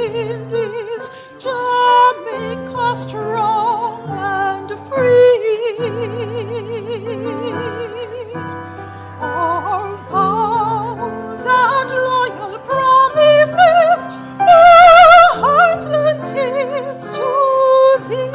wind is Jamaica strong and free. Our vows and loyal promises, our hearts lent is to thee.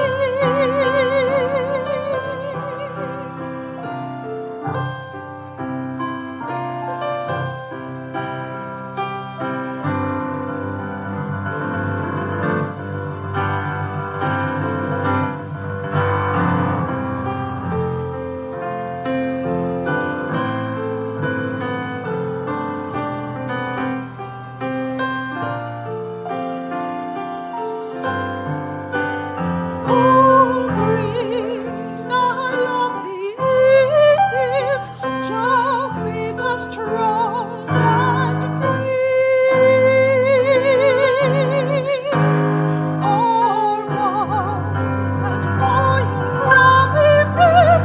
Oh, green, I love thee, it is Jamaica strong and free. Our vows and royal promises,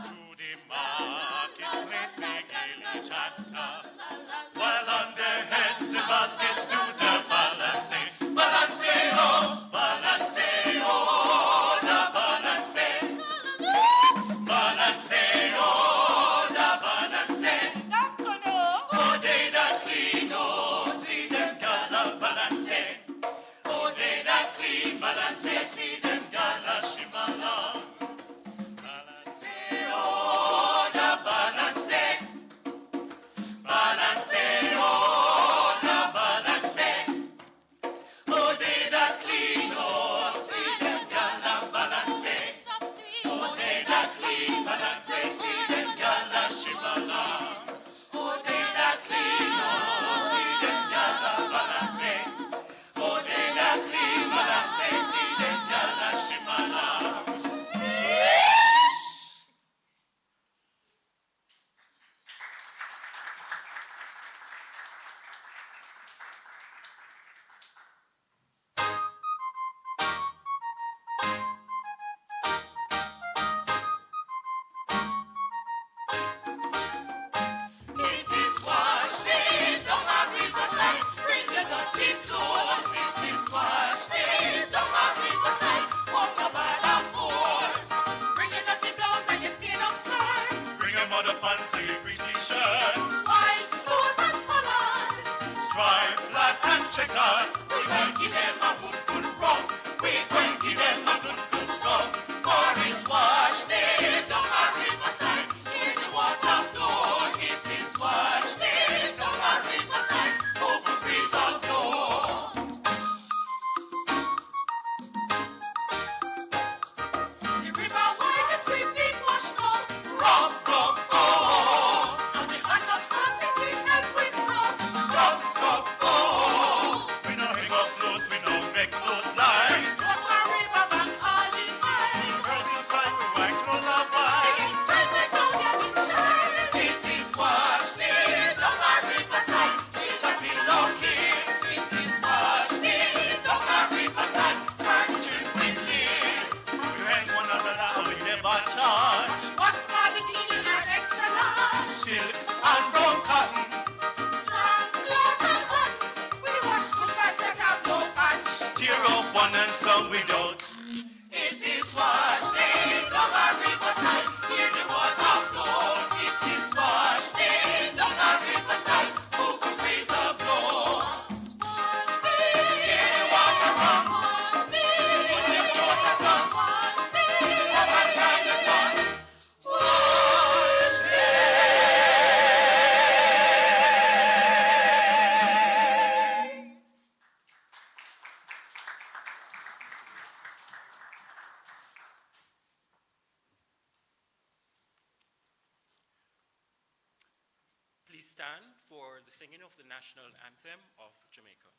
To the market never charge. Wash small bikini and extra large. Silk and brown cotton. Strong clothes and hot. We wash cookers that have no patch. Tear up one and some without. It is wash day down a riverside. Hear the water flow. It is wash day down a riverside. Who could raise a blow? Hear the water run. Put your clothes on sun. Have a time to fun. Wash Please stand for the singing of the national anthem of Jamaica.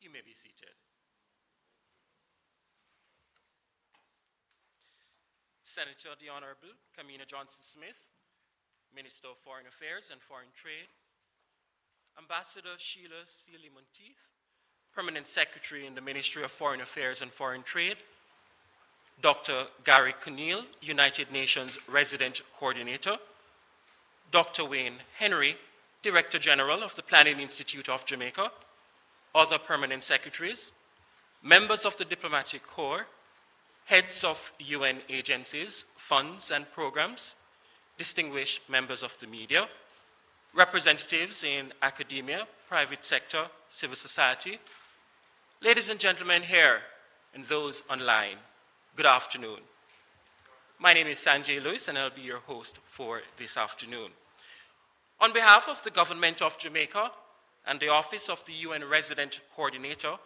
You may be seated. Senator the Honorable Kamina Johnson-Smith, Minister of Foreign Affairs and Foreign Trade, Ambassador Sheila Sealy-Monteith, Permanent Secretary in the Ministry of Foreign Affairs and Foreign Trade, Dr. Gary Conneal, United Nations Resident Coordinator, Dr. Wayne Henry, Director General of the Planning Institute of Jamaica, other permanent secretaries, members of the Diplomatic Corps, heads of UN agencies, funds, and programs, distinguished members of the media, representatives in academia, private sector, civil society, ladies and gentlemen here and those online, good afternoon. My name is Sanjay Lewis, and I'll be your host for this afternoon. On behalf of the Government of Jamaica and the Office of the UN Resident Coordinator,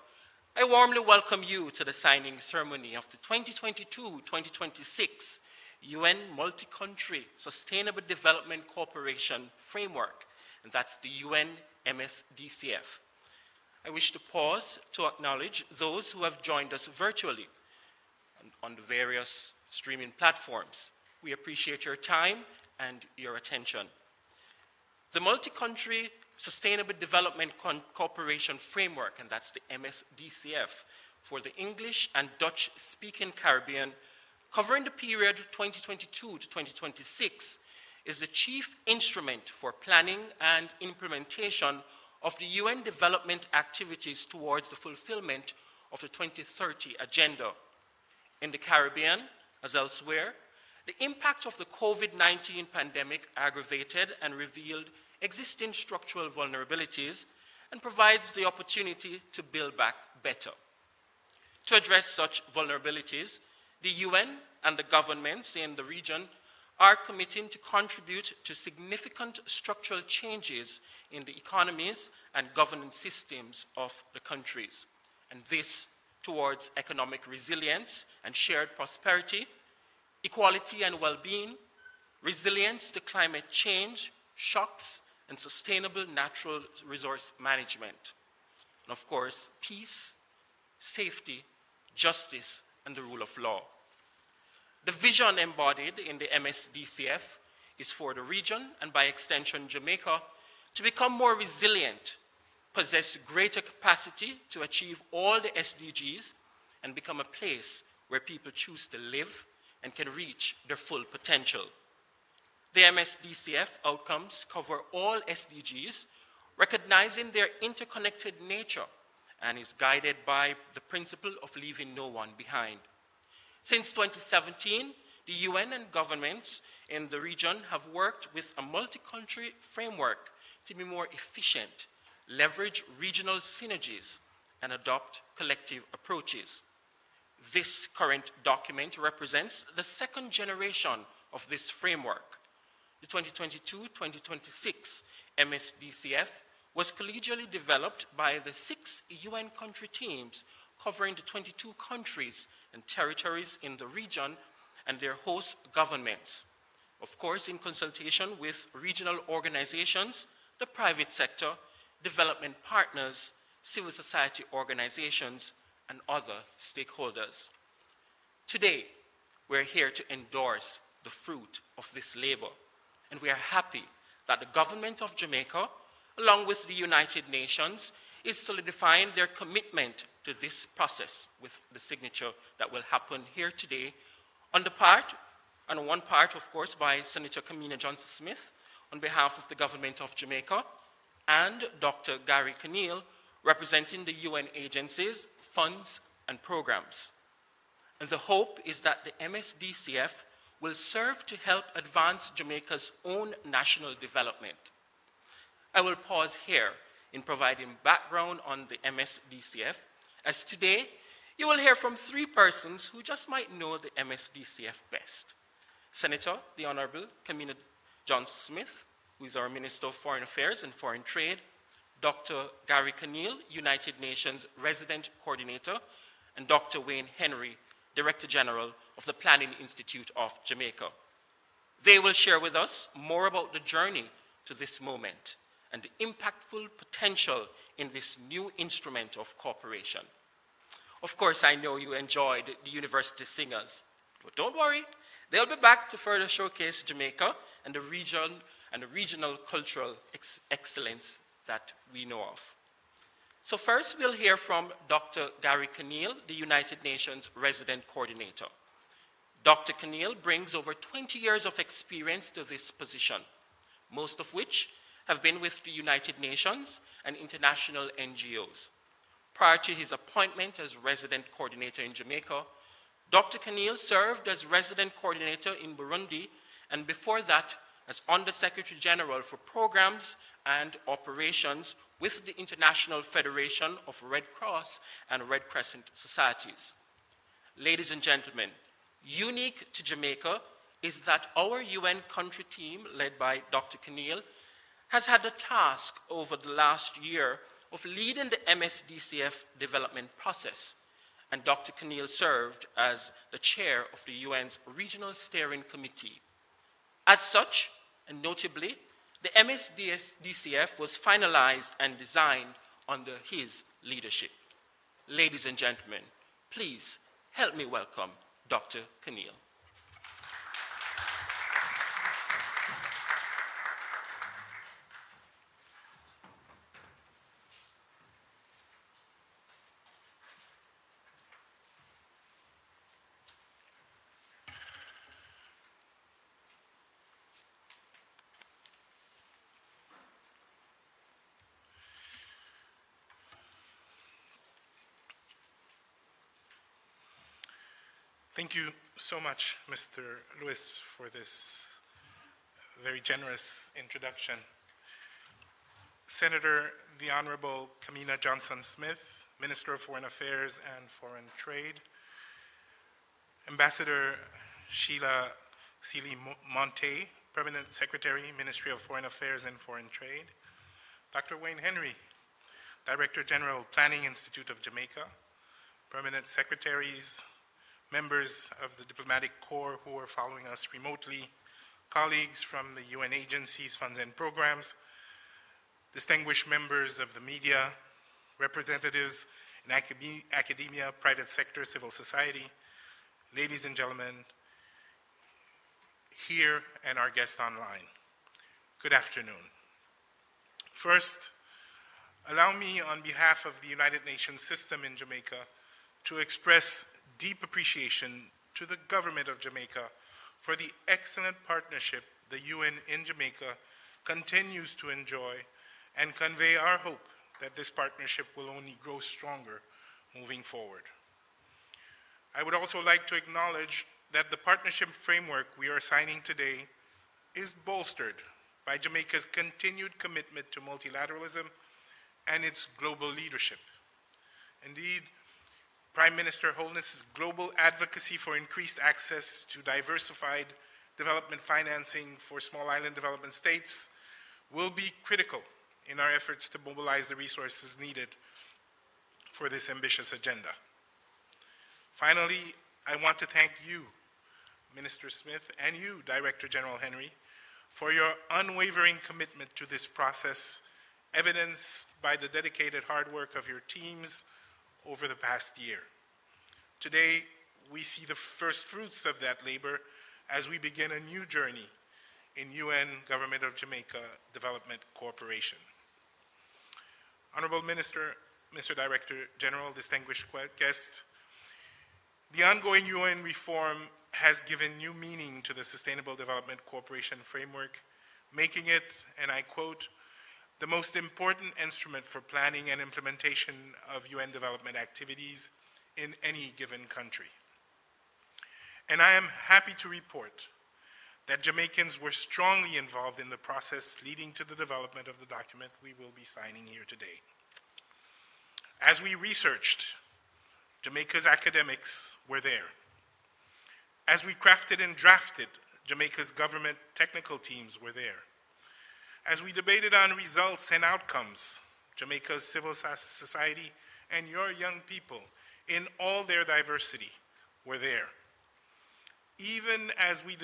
I warmly welcome you to the signing ceremony of the 2022-2026 UN Multi-Country Sustainable Development Cooperation Framework, and that's the UN MSDCF. I wish to pause to acknowledge those who have joined us virtually on the various streaming platforms. We appreciate your time and your attention. The Multi-Country Sustainable Development Cooperation Framework, and that's the MSDCF, for the English and Dutch-speaking Caribbean, covering the period 2022 to 2026, is the chief instrument for planning and implementation of the UN development activities towards the fulfillment of the 2030 Agenda. In the Caribbean, as elsewhere, The impact of the COVID-19 pandemic aggravated and revealed existing structural vulnerabilities and provides the opportunity to build back better. To address such vulnerabilities, the UN and the governments in the region are committing to contribute to significant structural changes in the economies and governance systems of the countries, and this towards economic resilience and shared prosperity, equality and well-being, resilience to climate change, shocks, and sustainable natural resource management. And of course, peace, safety, justice, and the rule of law. The vision embodied in the MSDCF is for the region, and by extension Jamaica, to become more resilient, possess greater capacity to achieve all the SDGs, and become a place where people choose to live and can reach their full potential. The MSDCF outcomes cover all SDGs, recognizing their interconnected nature, and is guided by the principle of leaving no one behind. Since 2017, the UN and governments in the region have worked with a multi-country framework to be more efficient, leverage regional synergies, and adopt collective approaches. This current document represents the second generation of this framework. The 2022-2026 MSDCF was collegially developed by the 6 UN country teams covering the 22 countries and territories in the region and their host governments. Of course, in consultation with regional organizations, the private sector, development partners, civil society organizations, and other stakeholders. Today, we're here to endorse the fruit of this labor, and we are happy that the government of Jamaica, along with the United Nations, is solidifying their commitment to this process with the signature that will happen here today on one part, of course, by Senator Kamina Johnson-Smith on behalf of the government of Jamaica, and Dr. Gary Keneal, representing the UN agencies, funds, and programs. And the hope is that the MSDCF will serve to help advance Jamaica's own national development. I will pause here in providing background on the MSDCF, as today you will hear from 3 persons who just might know the MSDCF best. Senator, the Honorable Kamina Johnson-Smith, who is our Minister of Foreign Affairs and Foreign Trade, Dr. Gary Keneal, United Nations Resident Coordinator, and Dr. Wayne Henry, Director General of the Planning Institute of Jamaica. They will share with us more about the journey to this moment and the impactful potential in this new instrument of cooperation. Of course, I know you enjoyed the University Singers, but don't worry, they'll be back to further showcase Jamaica and the region and the regional cultural excellence that we know of. So first, we'll hear from Dr. Gary Keneal, the United Nations Resident Coordinator. Dr. Keneal brings over 20 years of experience to this position, most of which have been with the United Nations and international NGOs. Prior to his appointment as Resident Coordinator in Jamaica, Dr. Keneal served as Resident Coordinator in Burundi, and before that, as Under Secretary General for Programs and Operations with the International Federation of Red Cross and Red Crescent Societies. Ladies and gentlemen, unique to Jamaica is that our UN country team, led by Dr. Keneal, has had the task over the last year of leading the MSDCF development process, and Dr. Keneal served as the chair of the UN's Regional Steering Committee. As such, and notably, the MSDCF was finalized and designed under his leadership. Ladies and gentlemen, please help me welcome Dr. Keneal. Thank you so much, Mr. Lewis, for this very generous introduction. Senator, the Honorable Kamina Johnson-Smith, Minister of Foreign Affairs and Foreign Trade, Ambassador Sheila Sealy-Monte, Permanent Secretary, Ministry of Foreign Affairs and Foreign Trade, Dr. Wayne Henry, Director General, Planning Institute of Jamaica, Permanent Secretaries, members of the Diplomatic Corps who are following us remotely, colleagues from the UN agencies, funds, and programs, distinguished members of the media, representatives in academia, private sector, civil society, ladies and gentlemen, here and our guests online. Good afternoon. First, allow me on behalf of the United Nations system in Jamaica to express deep appreciation to the government of Jamaica for the excellent partnership the UN in Jamaica continues to enjoy and convey our hope that this partnership will only grow stronger moving forward. I would also like to acknowledge that the partnership framework we are signing today is bolstered by Jamaica's continued commitment to multilateralism and its global leadership. Indeed, Prime Minister Holness's global advocacy for increased access to diversified development financing for small island development states will be critical in our efforts to mobilize the resources needed for this ambitious agenda. Finally, I want to thank you, Minister Smith, and you, Director General Henry, for your unwavering commitment to this process, evidenced by the dedicated hard work of your teams over the past year. Today, we see the first fruits of that labor as we begin a new journey in UN Government of Jamaica Development Cooperation. Honorable Minister, Mr. Director General, distinguished guests, the ongoing UN reform has given new meaning to the Sustainable Development Cooperation Framework, making it, and I quote, the most important instrument for planning and implementation of UN development activities in any given country. And I am happy to report that Jamaicans were strongly involved in the process leading to the development of the document we will be signing here today. As we researched, Jamaica's academics were there. As we crafted and drafted, Jamaica's government technical teams were there. As we debated on results and outcomes, Jamaica's civil society and your young people in all their diversity were there. Even as we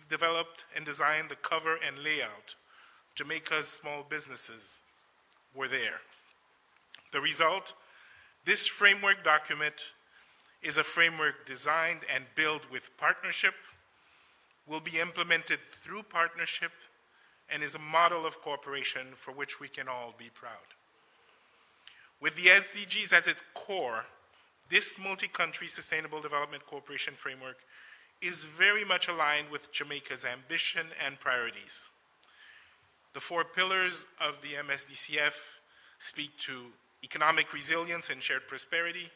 developed and designed the cover and layout, Jamaica's small businesses were there. The result, this framework document is a framework designed and built with partnership, will be implemented through partnership, and is a model of cooperation for which we can all be proud. With the SDGs as its core, this multi-country sustainable development cooperation framework is very much aligned with Jamaica's ambition and priorities. The 4 pillars of the MSDCF speak to economic resilience and shared prosperity,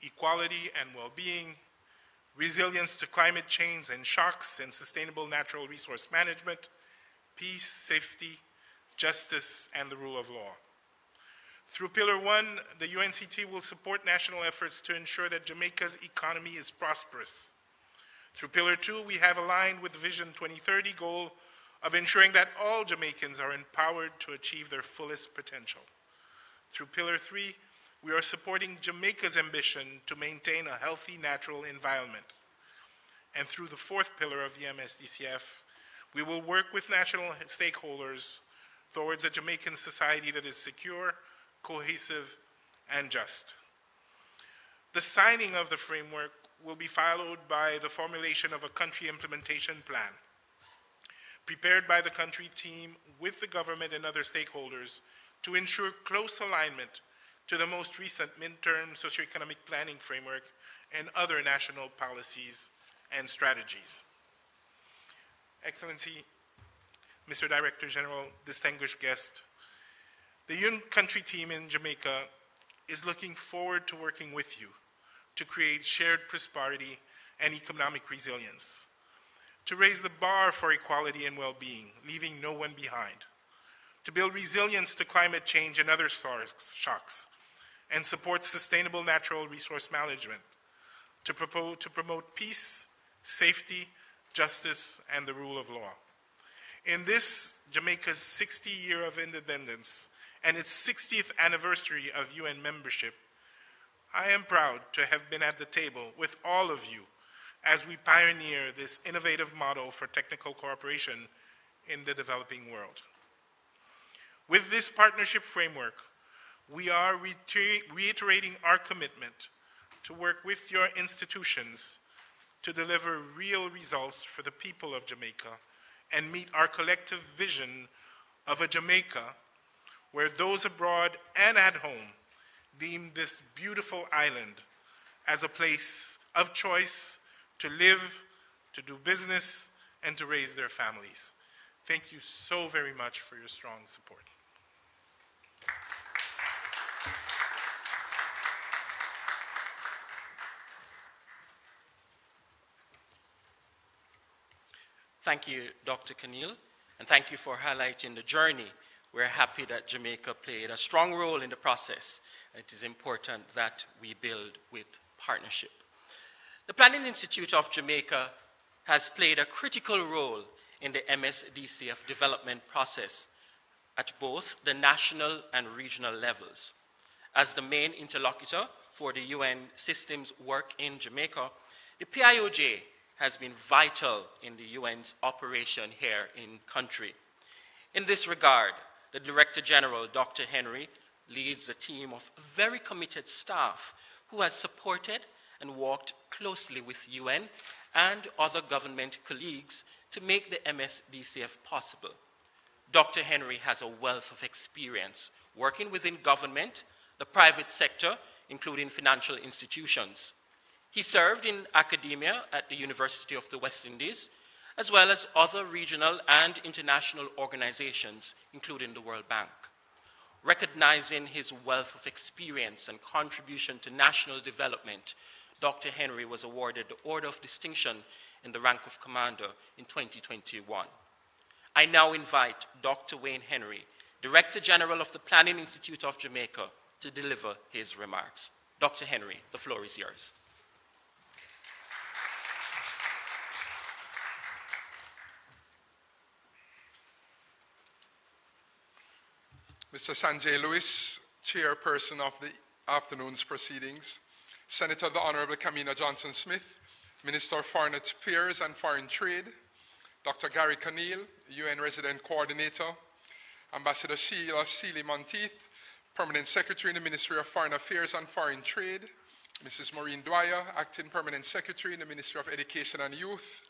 equality and well-being, resilience to climate change and shocks and sustainable natural resource management, peace, safety, justice, and the rule of law. Through Pillar 1, the UNCT will support national efforts to ensure that Jamaica's economy is prosperous. Through Pillar 2, we have aligned with the Vision 2030 goal of ensuring that all Jamaicans are empowered to achieve their fullest potential. Through Pillar 3, we are supporting Jamaica's ambition to maintain a healthy natural environment. And through the 4th pillar of the MSDCF, we will work with national stakeholders towards a Jamaican society that is secure, cohesive, and just. The signing of the framework will be followed by the formulation of a country implementation plan, prepared by the country team with the government and other stakeholders to ensure close alignment to the most recent midterm socioeconomic planning framework and other national policies and strategies. Excellency, Mr. Director General, distinguished guests, the UN country team in Jamaica is looking forward to working with you to create shared prosperity and economic resilience, to raise the bar for equality and well-being, leaving no one behind, to build resilience to climate change and other shocks, and support sustainable natural resource management, to promote peace, safety, justice, and the rule of law. In this, Jamaica's 60th year of independence and its 60th anniversary of UN membership, I am proud to have been at the table with all of you as we pioneer this innovative model for technical cooperation in the developing world. With this partnership framework, we are reiterating our commitment to work with your institutions to deliver real results for the people of Jamaica and meet our collective vision of a Jamaica where those abroad and at home deem this beautiful island as a place of choice to live, to do business, and to raise their families. Thank you so very much for your strong support. Thank you, Dr. Keneal, and thank you for highlighting the journey. We're happy that Jamaica played a strong role in the process, and it is important that we build with partnership. The Planning Institute of Jamaica has played a critical role in the MSDCF development process at both the national and regional levels. As the main interlocutor for the UN system's work in Jamaica, the PIOJ has been vital in the UN's operation here in country. In this regard, the Director General, Dr. Henry, leads a team of very committed staff who has supported and worked closely with UN and other government colleagues to make the MSDCF possible. Dr. Henry has a wealth of experience working within government, the private sector, including financial institutions. He served in academia at the University of the West Indies, as well as other regional and international organizations, including the World Bank. Recognizing his wealth of experience and contribution to national development, Dr. Henry was awarded the Order of Distinction in the rank of Commander in 2021. I now invite Dr. Wayne Henry, Director General of the Planning Institute of Jamaica, to deliver his remarks. Dr. Henry, the floor is yours. Mr. Sanjay Lewis, Chairperson of the afternoon's proceedings, Senator the Honorable Kamina Johnson-Smith, Minister of Foreign Affairs and Foreign Trade, Dr. Gary Keneal, UN Resident Coordinator, Ambassador Sheila Sealy-Monteith, Permanent Secretary in the Ministry of Foreign Affairs and Foreign Trade, Mrs. Maureen Dwyer, Acting Permanent Secretary in the Ministry of Education and Youth,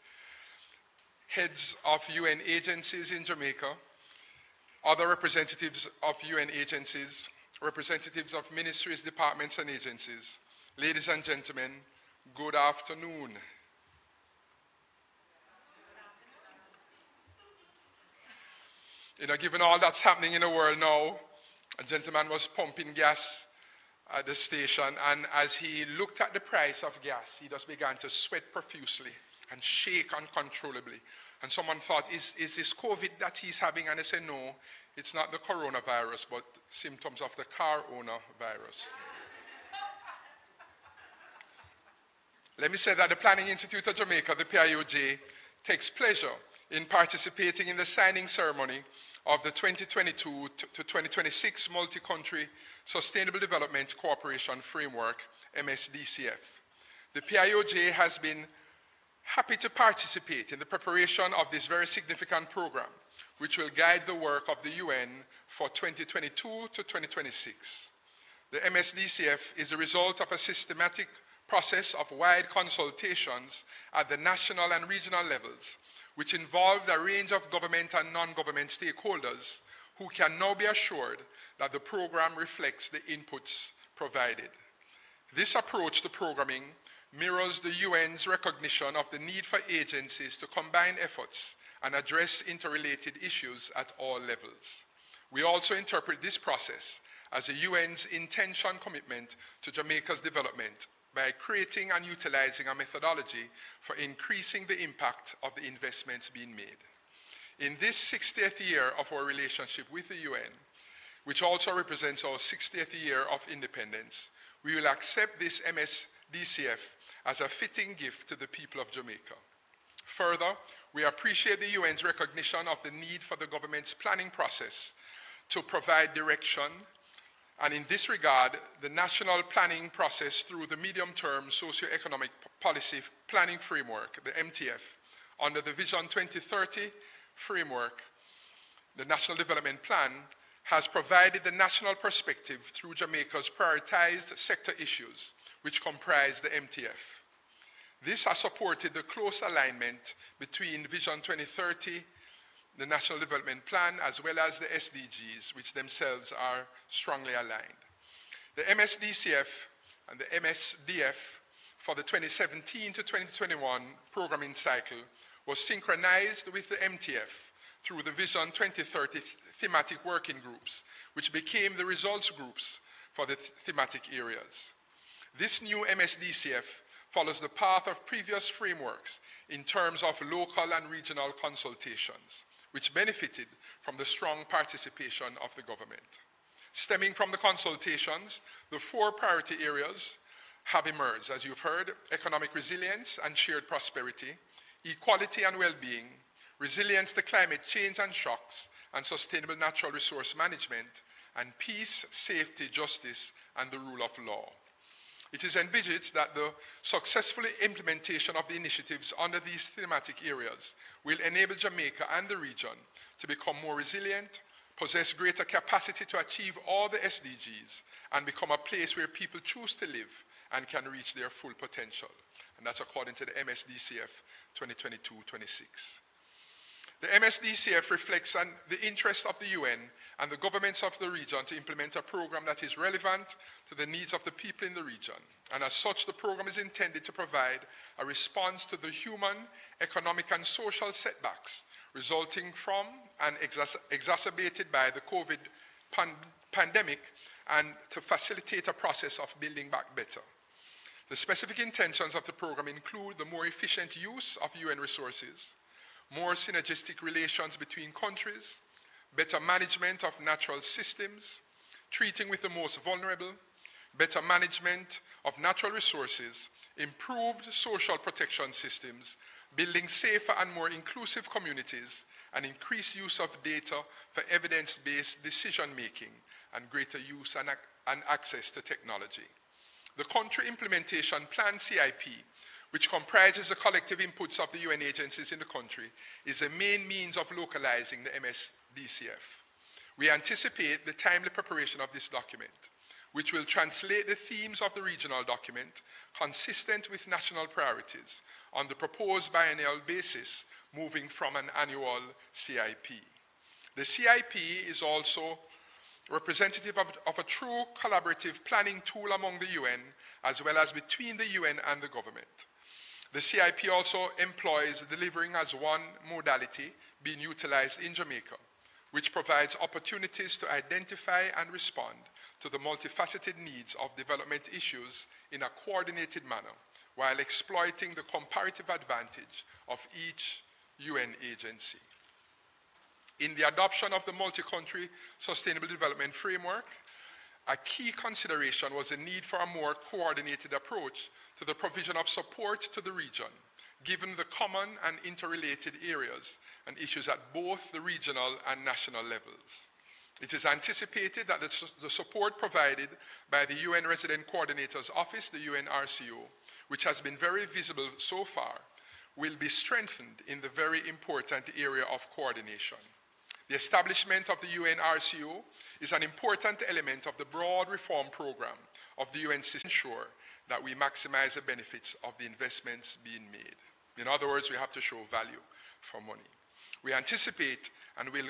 heads of UN agencies in Jamaica, other representatives of UN agencies, representatives of ministries, departments, and agencies. Ladies and gentlemen, good afternoon. You know, given all that's happening in the world now, a gentleman was pumping gas at the station, and as he looked at the price of gas, he just began to sweat profusely and shake uncontrollably. And someone thought, is this COVID that he's having? And I said, no, it's not the coronavirus, but symptoms of the car owner virus. Let me say that the Planning Institute of Jamaica, the PIOJ, takes pleasure in participating in the signing ceremony of the 2022 to 2026 Multi-Country Sustainable Development Cooperation Framework, MSDCF. The PIOJ has been happy to participate in the preparation of this very significant program, which will guide the work of the UN for 2022 to 2026. The MSDCF is the result of a systematic process of wide consultations at the national and regional levels, which involved a range of government and non-government stakeholders who can now be assured that the program reflects the inputs provided. This approach to programming mirrors the UN's recognition of the need for agencies to combine efforts and address interrelated issues at all levels. We also interpret this process as the UN's intention commitment to Jamaica's development by creating and utilizing a methodology for increasing the impact of the investments being made. In this 60th year of our relationship with the UN, which also represents our 60th year of independence, we will accept this MSDCF as a fitting gift to the people of Jamaica. Further, we appreciate the UN's recognition of the need for the government's planning process to provide direction, and in this regard, the national planning process through the medium-term socio-economic policy planning framework, the MTF, under the Vision 2030 framework, the National Development Plan, has provided the national perspective through Jamaica's prioritized sector issues, which comprise the MTF. This has supported the close alignment between Vision 2030, the National Development Plan, as well as the SDGs, which themselves are strongly aligned. The MSDCF and the MSDF for the 2017 to 2021 programming cycle was synchronized with the MTF through the Vision 2030 thematic working groups, which became the results groups for the thematic areas. This new MSDCF follows the path of previous frameworks in terms of local and regional consultations, which benefited from the strong participation of the government. Stemming from the consultations, the 4 priority areas have emerged, as you've heard: economic resilience and shared prosperity, equality and well-being, resilience to climate change and shocks, and sustainable natural resource management, and peace, safety, justice, and the rule of law. It is envisaged that the successful implementation of the initiatives under these thematic areas will enable Jamaica and the region to become more resilient, possess greater capacity to achieve all the SDGs, and become a place where people choose to live and can reach their full potential. And that's according to the MSDCF 2022-26. The MSDCF reflects on the interest of the UN and the governments of the region to implement a program that is relevant to the needs of the people in the region. And as such, the program is intended to provide a response to the human, economic, and social setbacks resulting from and exacerbated by the COVID pandemic, and to facilitate a process of building back better. The specific intentions of the program include the more efficient use of UN resources, more synergistic relations between countries, better management of natural systems, treating with the most vulnerable, better management of natural resources, improved social protection systems, building safer and more inclusive communities, and increased use of data for evidence-based decision-making, and greater use and access to technology. The Country Implementation Plan, CIP, which comprises the collective inputs of the UN agencies in the country, is a main means of localizing the MSDCF. We anticipate the timely preparation of this document, which will translate the themes of the regional document consistent with national priorities on the proposed biennial basis, moving from an annual CIP. The CIP is also representative of a true collaborative planning tool among the UN, as well as between the UN and the government. The CIP also employs delivering as one modality being utilized in Jamaica, which provides opportunities to identify and respond to the multifaceted needs of development issues in a coordinated manner, while exploiting the comparative advantage of each UN agency. In the adoption of the multi-country sustainable development framework, a key consideration was the need for a more coordinated approach to the provision of support to the region, given the common and interrelated areas and issues at both the regional and national levels. It is anticipated that the support provided by the UN Resident Coordinator's Office, the UNRCO, which has been very visible so far, will be strengthened in the very important area of coordination. The establishment of the UNRCO is an important element of the broad reform program of the UN system to ensure that we maximize the benefits of the investments being made. In other words, we have to show value for money. We anticipate and will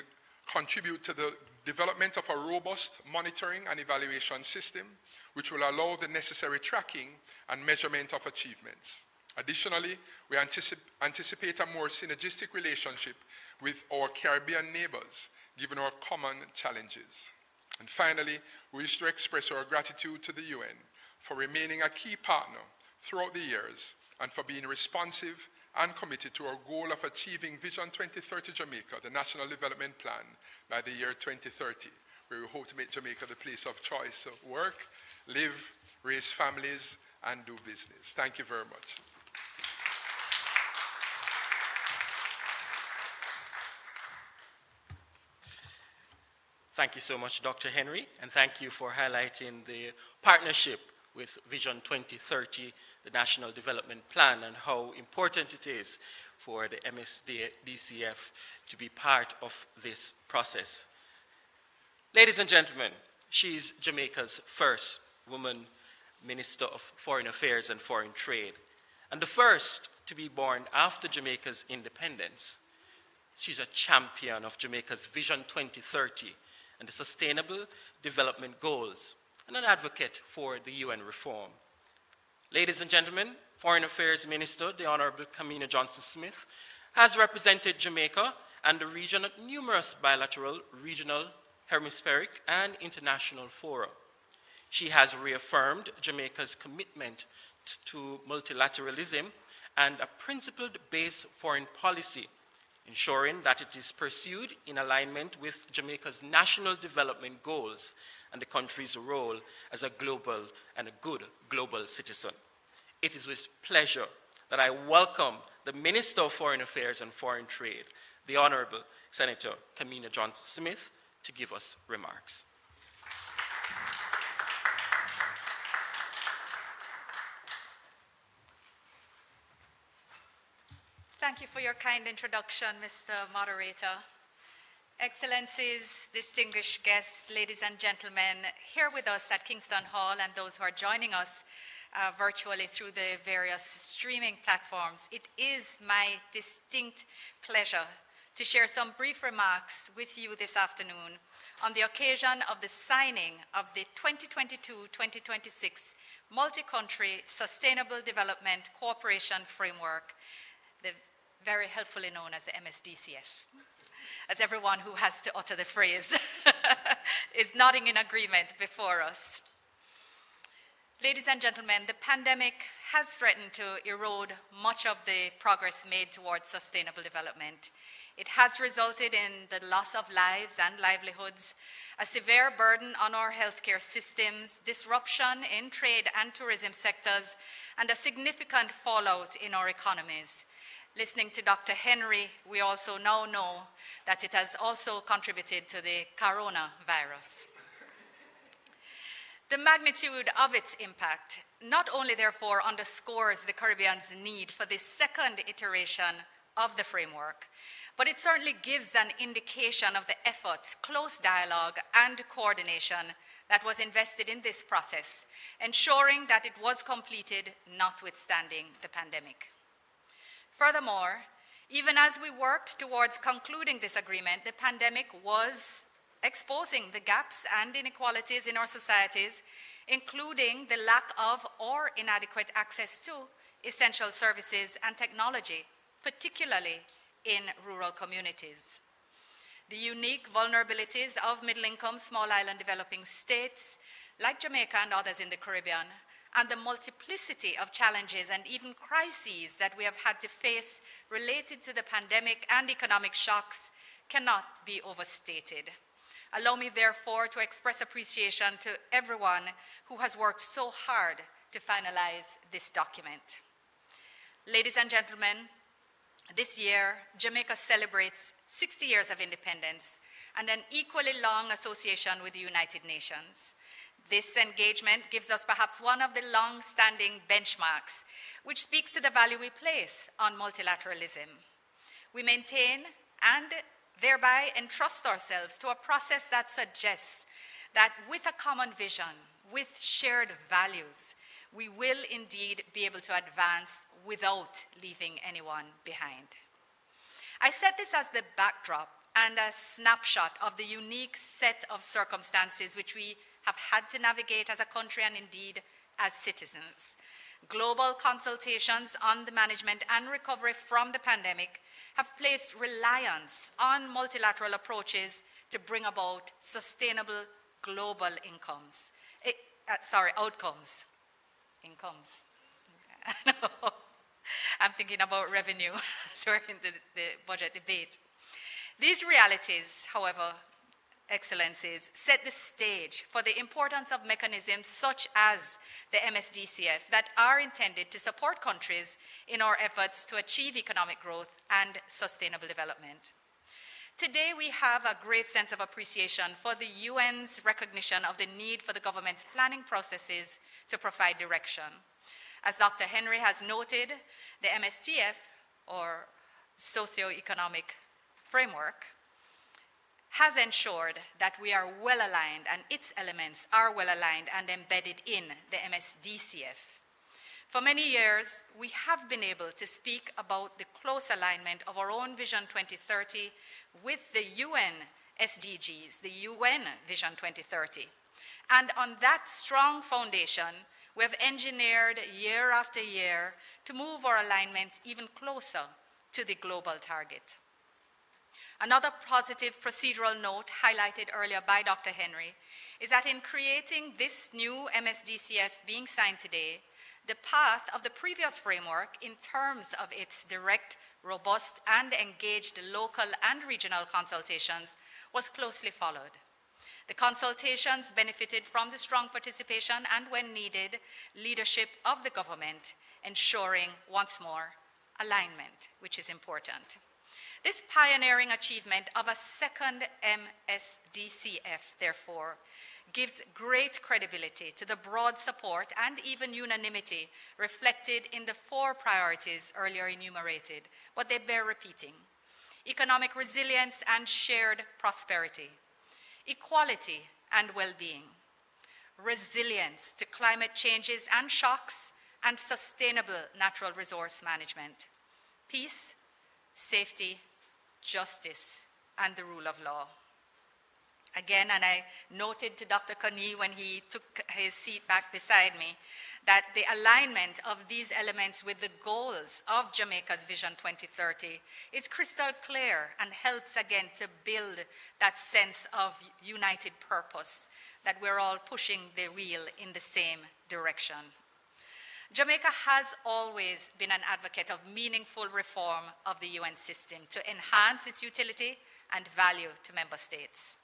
contribute to the development of a robust monitoring and evaluation system, which will allow the necessary tracking and measurement of achievements. Additionally, we anticipate a more synergistic relationship with our Caribbean neighbors, given our common challenges. And finally, we wish to express our gratitude to the UN for remaining a key partner throughout the years and for being responsive and committed to our goal of achieving Vision 2030 Jamaica, the National Development Plan, by the year 2030, where we hope to make Jamaica the place of choice to work, live, raise families, and do business. Thank you very much. Thank you so much, Dr. Henry, and thank you for highlighting the partnership with Vision 2030, the National Development Plan, and how important it is for the MSDCF to be part of this process. Ladies and gentlemen, she's Jamaica's first woman Minister of Foreign Affairs and Foreign Trade, and the first to be born after Jamaica's independence. She's a champion of Jamaica's Vision 2030 and the Sustainable Development Goals, and an advocate for the UN reform. Ladies and gentlemen, Foreign Affairs Minister, the Honorable Kamina Johnson-Smith, has represented Jamaica and the region at numerous bilateral, regional, hemispheric, and international fora. She has reaffirmed Jamaica's commitment to multilateralism and a principled-based foreign policy, ensuring that it is pursued in alignment with Jamaica's national development goals and the country's role as a global and a good global citizen. It is with pleasure that I welcome the Minister of Foreign Affairs and Foreign Trade, the Honorable Senator Kamina Johnson-Smith, to give us remarks. Thank you for your kind introduction, Mr. Moderator. Excellencies, distinguished guests, ladies and gentlemen, here with us at Kingston Hall and those who are joining us virtually through the various streaming platforms, it is my distinct pleasure to share some brief remarks with you this afternoon on the occasion of the signing of the 2022-2026 Multi-Country Sustainable Development Cooperation Framework, the very helpfully known as the MSDCF, as everyone who has to utter the phrase is nodding in agreement before us. Ladies and gentlemen, the pandemic has threatened to erode much of the progress made towards sustainable development. It has resulted in the loss of lives and livelihoods, a severe burden on our healthcare systems, disruption in trade and tourism sectors, and a significant fallout in our economies. Listening to Dr. Henry, we also now know that it has also contributed to the coronavirus. The magnitude of its impact not only therefore underscores the Caribbean's need for this second iteration of the framework, but it certainly gives an indication of the efforts, close dialogue, and coordination that was invested in this process, ensuring that it was completed notwithstanding the pandemic. Furthermore, even as we worked towards concluding this agreement, the pandemic was exposing the gaps and inequalities in our societies, including the lack of or inadequate access to essential services and technology, particularly in rural communities. The unique vulnerabilities of middle-income, small island developing states, like Jamaica and others in the Caribbean, and the multiplicity of challenges and even crises that we have had to face related to the pandemic and economic shocks cannot be overstated. Allow me, therefore, to express appreciation to everyone who has worked so hard to finalize this document. Ladies and gentlemen, this year, Jamaica celebrates 60 years of independence and an equally long association with the United Nations. This engagement gives us perhaps one of the long-standing benchmarks, which speaks to the value we place on multilateralism. We maintain and thereby entrust ourselves to a process that suggests that with a common vision, with shared values, we will indeed be able to advance without leaving anyone behind. I set this as the backdrop and a snapshot of the unique set of circumstances which we have had to navigate as a country and indeed as citizens. Global consultations on the management and recovery from the pandemic have placed reliance on multilateral approaches to bring about sustainable global outcomes. incomes. No, I'm thinking about revenue during the budget debate. These realities, however, Excellencies, set the stage for the importance of mechanisms such as the MSDCF that are intended to support countries in our efforts to achieve economic growth and sustainable development. Today, we have a great sense of appreciation for the UN's recognition of the need for the government's planning processes to provide direction. As Dr. Henry has noted, the MSTF, or Socioeconomic Framework, has ensured that we are well aligned and its elements are well aligned and embedded in the MSDCF. For many years, we have been able to speak about the close alignment of our own Vision 2030 with the UN SDGs, the UN Vision 2030. And on that strong foundation, we have engineered year after year to move our alignment even closer to the global target. Another positive procedural note highlighted earlier by Dr. Henry is that in creating this new MSDCF being signed today, the path of the previous framework in terms of its direct, robust, and engaged local and regional consultations was closely followed. The consultations benefited from the strong participation and, when needed, leadership of the government, ensuring, once more, alignment, which is important. This pioneering achievement of a second MSDCF, therefore, gives great credibility to the broad support and even unanimity reflected in the 4 priorities earlier enumerated, but they bear repeating: economic resilience and shared prosperity, equality and well-being, resilience to climate changes and shocks, and sustainable natural resource management, peace, safety, justice, and the rule of law. Again, and I noted to Dr. Kani when he took his seat back beside me, that the alignment of these elements with the goals of Jamaica's Vision 2030 is crystal clear and helps again to build that sense of united purpose, that we're all pushing the wheel in the same direction. Jamaica has always been an advocate of meaningful reform of the UN system to enhance its utility and value to member states.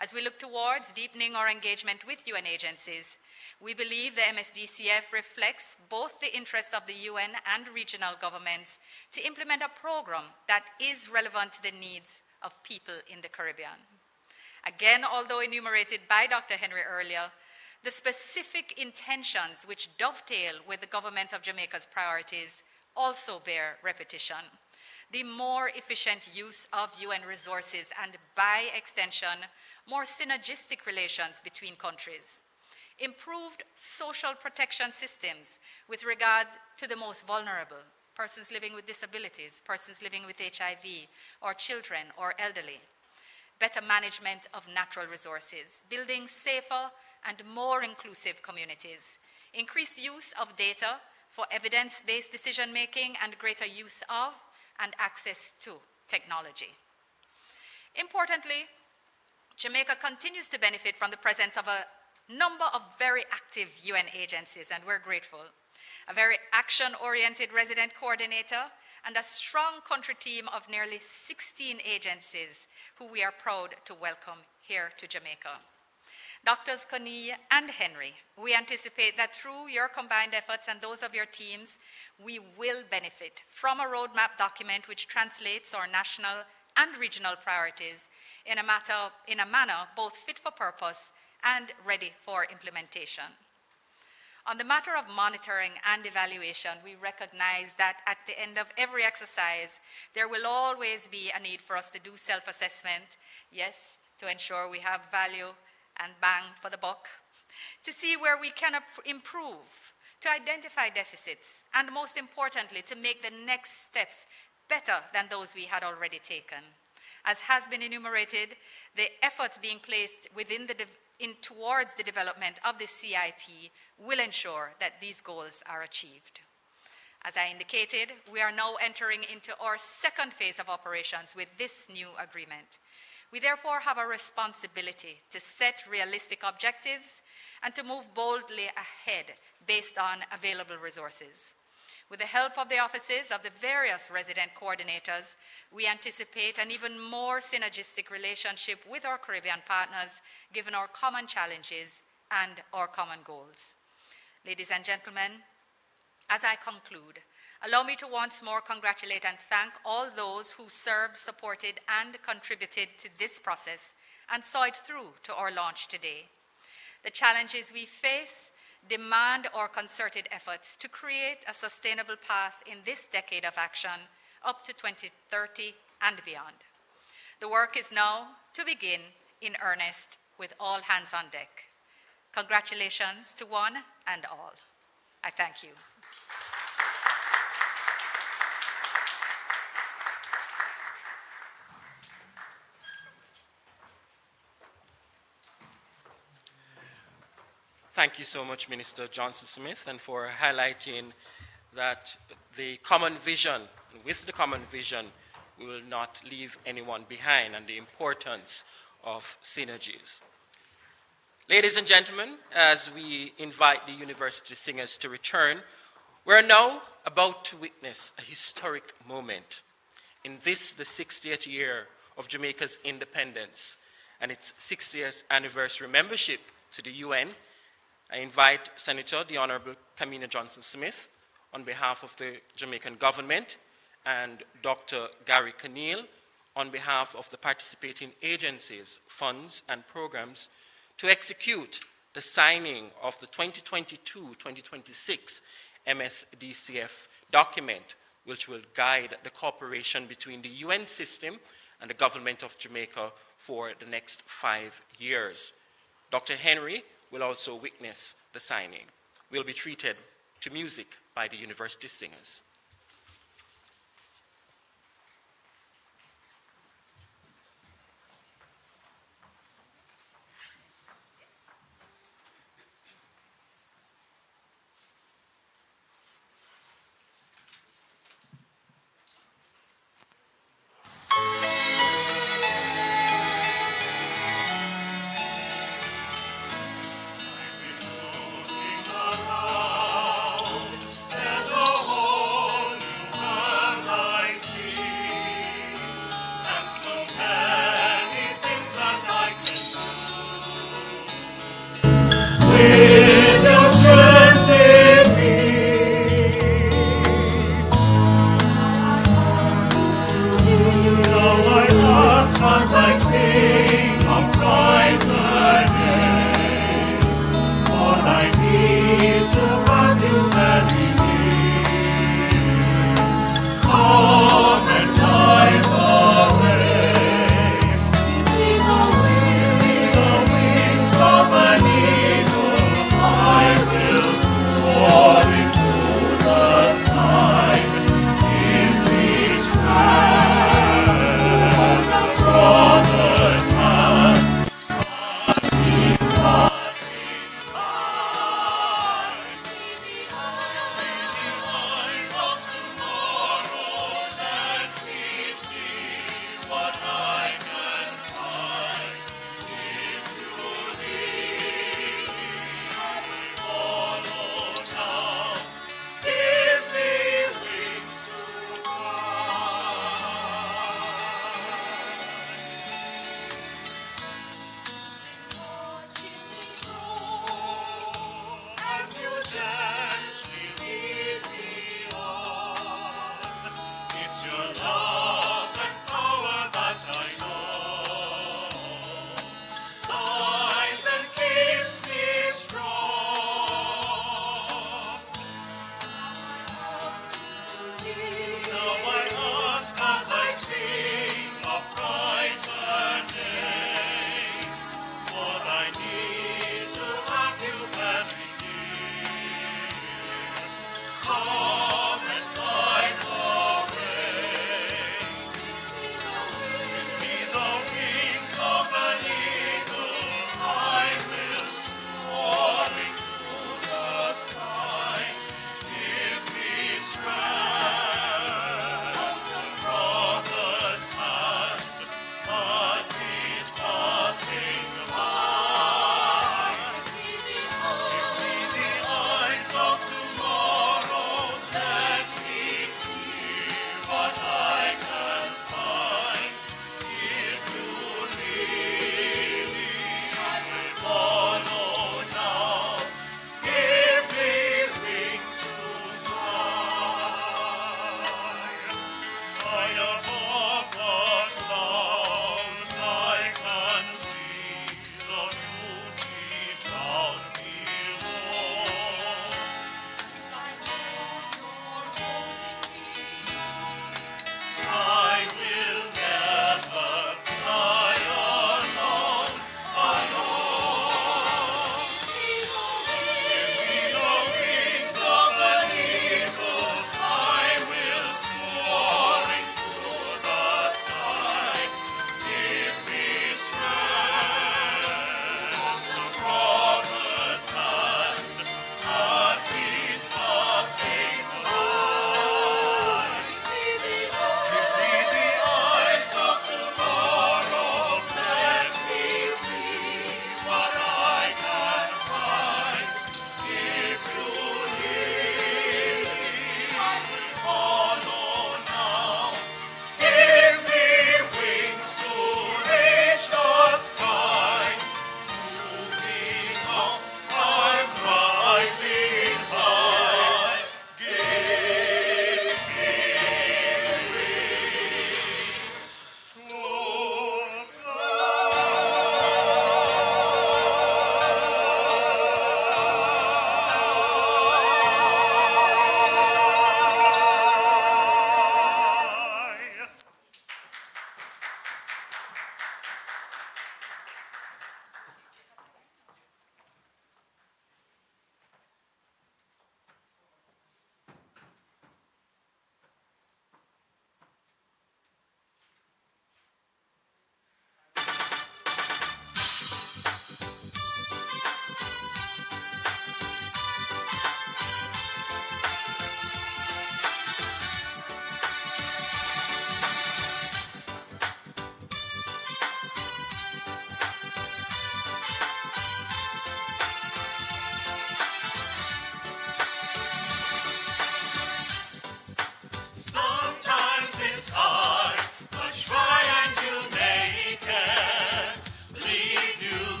As we look towards deepening our engagement with UN agencies, we believe the MSDCF reflects both the interests of the UN and regional governments to implement a program that is relevant to the needs of people in the Caribbean. Again, although enumerated by Dr. Henry earlier, the specific intentions which dovetail with the government of Jamaica's priorities also bear repetition. The more efficient use of UN resources and, by extension, more synergistic relations between countries. Improved social protection systems with regard to the most vulnerable, persons living with disabilities, persons living with HIV, or children or elderly. Better management of natural resources, building safer and more inclusive communities, increased use of data for evidence-based decision-making, and greater use of and access to technology. Importantly, Jamaica continues to benefit from the presence of a number of very active UN agencies, and we're grateful. A very action-oriented resident coordinator and a strong country team of nearly 16 agencies who we are proud to welcome here to Jamaica. Drs. Kani and Henry, we anticipate that through your combined efforts and those of your teams, we will benefit from a roadmap document which translates our national and regional priorities in a manner both fit for purpose and ready for implementation. On the matter of monitoring and evaluation, we recognize that at the end of every exercise, there will always be a need for us to do self-assessment, yes, to ensure we have value and bang for the buck, to see where we can improve, to identify deficits, and most importantly, to make the next steps better than those we had already taken. As has been enumerated, the efforts being placed towards the development of the CIP will ensure that these goals are achieved. As I indicated, we are now entering into our second phase of operations with this new agreement. We therefore have a responsibility to set realistic objectives and to move boldly ahead based on available resources. With the help of the offices of the various resident coordinators, we anticipate an even more synergistic relationship with our Caribbean partners, given our common challenges and our common goals. Ladies and gentlemen, as I conclude, allow me to once more congratulate and thank all those who served, supported, and contributed to this process and saw it through to our launch today. The challenges we face demand our concerted efforts to create a sustainable path in this decade of action up to 2030 and beyond. The work is now to begin in earnest with all hands on deck. Congratulations to one and all. I thank you. Thank you so much, Minister Johnson-Smith, and for highlighting that the common vision, with the common vision, we will not leave anyone behind, and the importance of synergies. Ladies and gentlemen, as we invite the university singers to return, we're now about to witness a historic moment. In this, the 60th year of Jamaica's independence and its 60th anniversary membership to the UN, I invite Senator, the Honorable Kamina Johnson-Smith, on behalf of the Jamaican government, and Dr. Gary Conneal, on behalf of the participating agencies, funds, and programs, to execute the signing of the 2022-2026 MSDCF document, which will guide the cooperation between the UN system and the government of Jamaica for the next 5 years. Dr. Henry will also witness the signing. We'll be treated to music by the university singers. There's a hole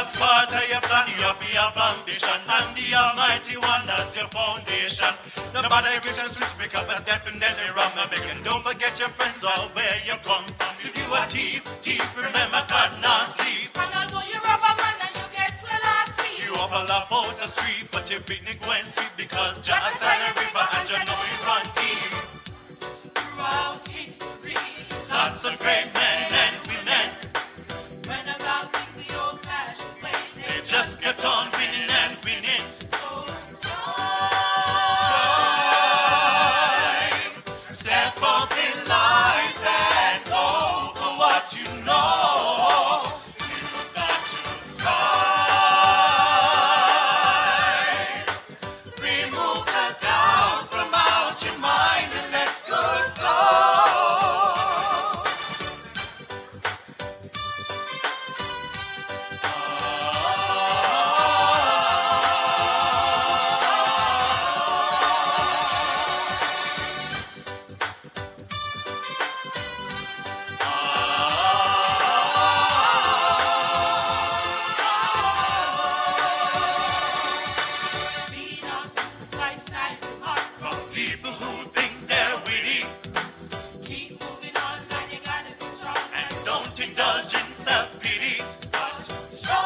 as part of your plan, you have ambition, and the Almighty One as your foundation. Nobody get you switch because that's definitely wrong. And don't forget your friends or where you come from. If you a thief, remember God not sleep. And although you rob a man and you get well last week, You up a lap out the street, but you picnic went sweet because just a river and you know you run deep. throughout history, Lots of great men and women, when about think we all clash away, they just kept on winning and winning. so Strive, step up in life and go for what you know. You've got to strive. Remove the doubt from out your mind and let good flow. be not twice like remarks. From people who think they're witty Keep moving on, man, you gotta be strong. and don't indulge in self-pity, but strive.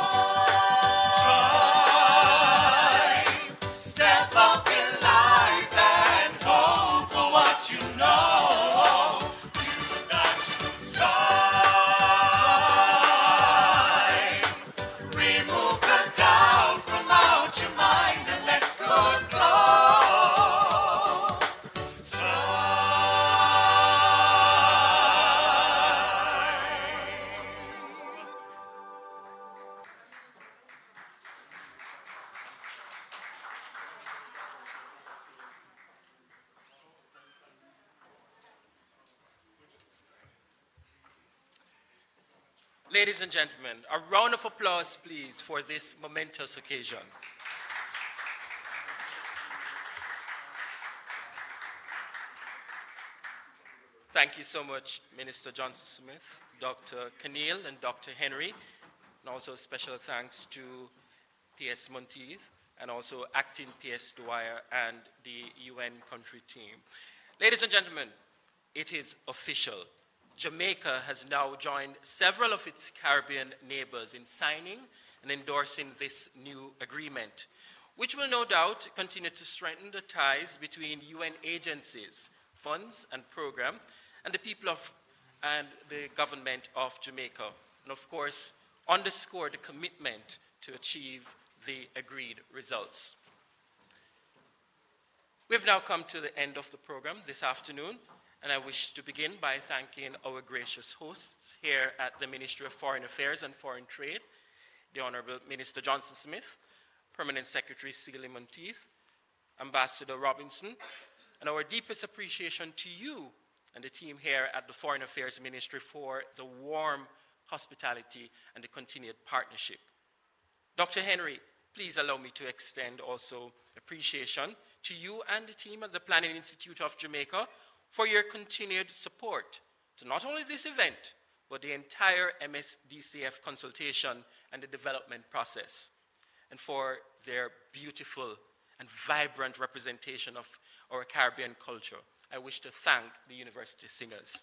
Step up in life and go for what you know. You've got to strive. Remove the doubt from out your mind and let good flow. Ladies and gentlemen, a round of applause, please, for this momentous occasion. Thank you so much, Minister Johnson Smith, Dr. Keneal, and Dr. Henry, and also special thanks to PS Monteith, and also Acting PS Dwyer and the UN country team. Ladies and gentlemen, it is official. Jamaica has now joined several of its Caribbean neighbors in signing and endorsing this new agreement, which will no doubt continue to strengthen the ties between UN agencies, funds and program, and the people of and the government of Jamaica, and of course, underscore the commitment to achieve the agreed results. We've now come to the end of the program this afternoon, and I wish to begin by thanking our gracious hosts here at the Ministry of Foreign Affairs and Foreign Trade, the Honorable Minister Johnson Smith, Permanent Secretary Sealy Monteith, Ambassador Robinson, and our deepest appreciation to you and the team here at the Foreign Affairs Ministry for the warm hospitality and the continued partnership. Dr. Henry, please allow me to extend also appreciation to you and the team at the Planning Institute of Jamaica for your continued support to not only this event, but the entire MSDCF consultation and the development process, and for their beautiful and vibrant representation of our Caribbean culture. I wish to thank the university singers.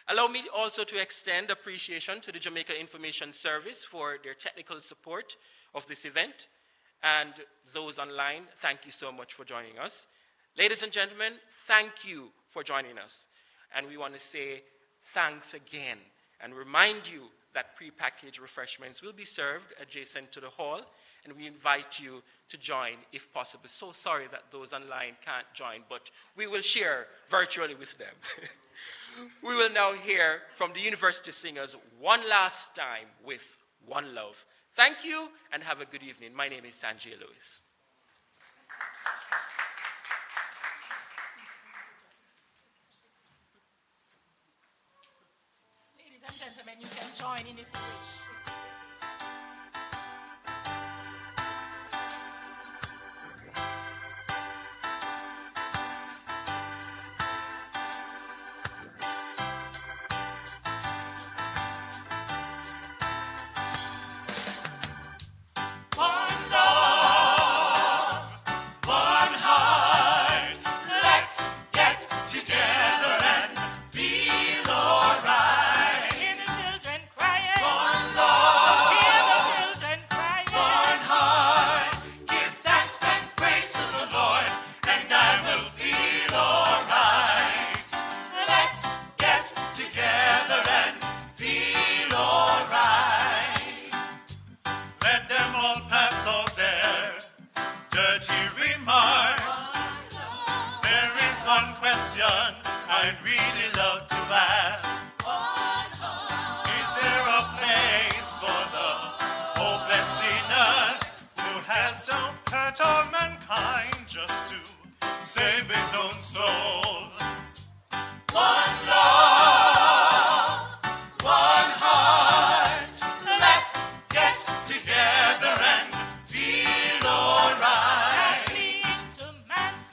Allow me also to extend appreciation to the Jamaica Information Service for their technical support of this event, and those online, thank you so much for joining us. Ladies and gentlemen, thank you for joining us. And we want to say thanks again and remind you that prepackaged refreshments will be served adjacent to the hall, and we invite you to join if possible. So sorry that those online can't join, but we will share virtually with them. We will now hear from the university singers one last time with One Love. Thank you and have a good evening. My name is Sanjay Lewis. Ladies and gentlemen, you can join in if you wish. remarks. There is one question I'd really love to ask. Is there a place for the hopeless sinners who has so hurt all mankind just to save his own soul? One love, one heart. Let's get together and feel alright.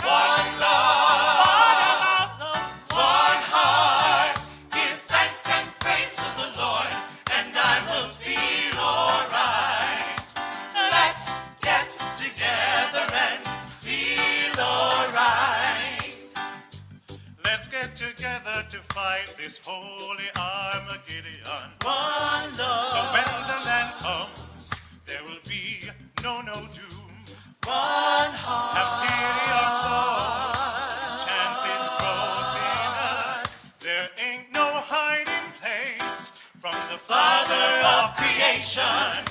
One love, one heart. Give thanks and praise to the Lord, and I will feel alright. Let's get together and feel alright. Let's get together to fight this holy Armageddon. One love. So when the land comes, there will be no doom. One heart. Have pity on those whose chances grow thinner. There ain't no hiding place from the Father of creation.